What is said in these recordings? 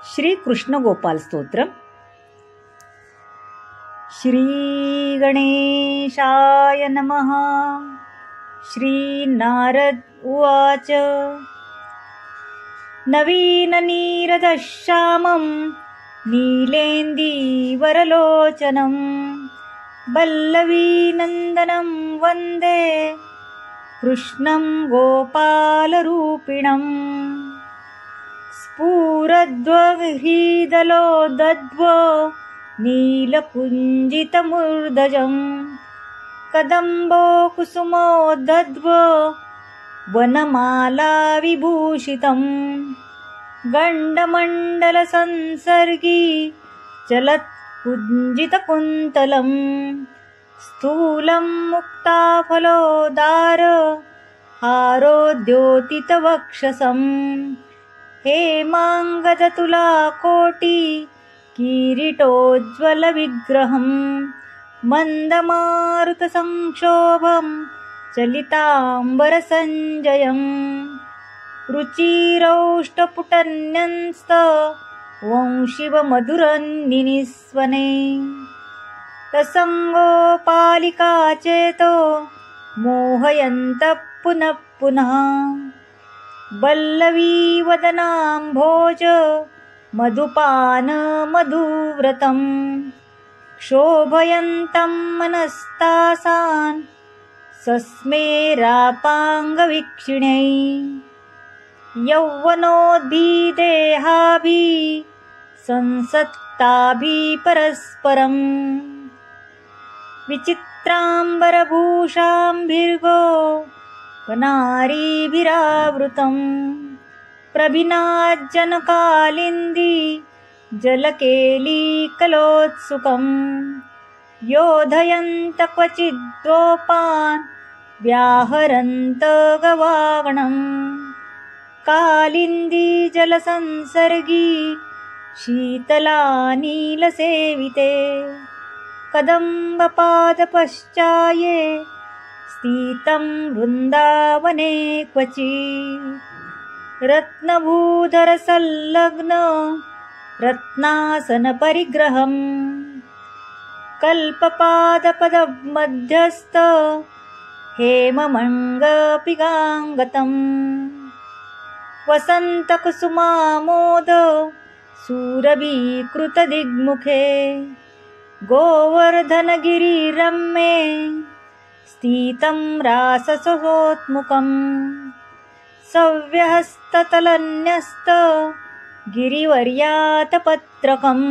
श्री कृष्ण गोपाल स्तोत्रम. श्री गणेशाय नमः. श्री नारद उवाच. नवीन नीरदश्यामं नीलेन्दीवरलोचनं वल्लवीनन्दनं वन्दे कृष्णं गोपालरूपिणम्. स्फुरद्वह्रीदलोदध्व नीलकुञ्जितमूर्धजं कदम्बो कुसुमोदध्व वनमालाविभूषितं गण्डमण्डलसंसर्गी चलत्कुञ्जितकुन्तलं स्थूलं मुक्ताफलोदार हारोद्योतितवक्षसं हेमाङ्गदतुलाकोटि किरीटोज्ज्वलविग्रहं मन्दमारुतसंक्षोभं चलिताम्बरसञ्जयं रुचिरौष्टपुटन्यंस्त वंशिवमधुरन्निनिस्वने तसङ्गोपालिका चेतो मोहयन्तः पुनः पुनः वल्लवीवदनाम्भोज मधुपानमधुव्रतं क्षोभयन्तं मनस्तासान् सस्मेरापाङ्गवीक्षिणै यौवनोद्भिदेहाभिः संसक्ताभिः परस्परं विचित्राम्बरभूषाम्भिर्गो वनारीभिरावृतं प्रभिनाज्जनकालिन्दी जलकेलीकलोत्सुकं योधयन्त क्वचिद्गोपान् व्याहरन्त गवागणं कालिन्दी जलसंसर्गी शीतलानीलसेविते कदम्बपादपश्चाये स्थितं वृन्दावने क्वचित् रत्नभूधरसंलग्न रत्नासनपरिग्रहं कल्पपादपदमध्यस्थ हेममङ्गपिगाङ्गतं वसन्तकुसुमामोद सुरभीकृतदिग्मुखे गोवर्धनगिरिरम्ये स्थितं राससहोत्मुखं सव्यहस्ततलन्यस्त गिरिवर्यातपत्रकं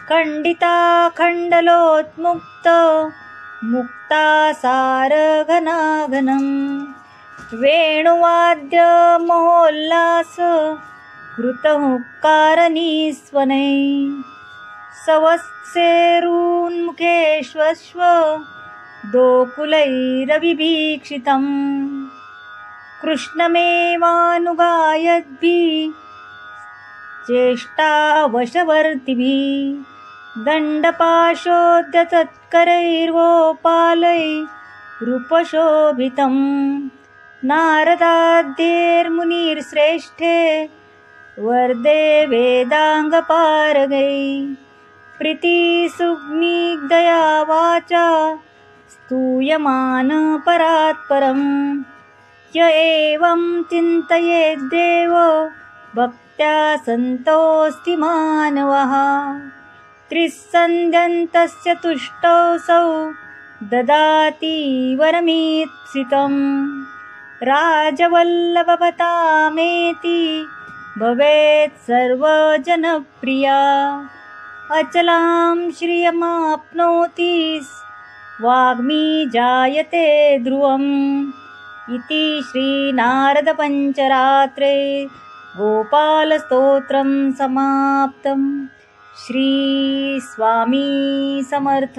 खण्डिताखण्डलोत्मुक्त मुक्तासारघनाघनं वेणुवाद्य महोल्लास कृतहुक्कारनिस्वनै सवत्सेरुन्मुखेष्वश्व दोकुलैरविभीक्षितं कृष्णमेवानुगायद्भिः चेष्टावशवर्तिभिः दण्डपाशोद्यतत्करैर्गोपालैरुपशोभितं नारदाद्यैर्मुनिर्श्रेष्ठे वर्दे वेदाङ्गपारगै प्रीतिसुग्निग्धया वाचा स्तूयमान परात्परं य एवं चिन्तयेद्देव भक्त्या सन्तोऽस्ति मानवः त्रिस्सन्ध्यन्तस्य तुष्टोऽसौ ददाति वरमीप्सितं राजवल्लभभतामेति भवेत् सर्वजनप्रिया अचलां श्रियमाप्नोति वाग्मी जायते ध्रुवम् इति श्रीनारदपञ्चरात्रे गोपालस्तोत्रं समाप्तं. श्री स्वामी समर्थ.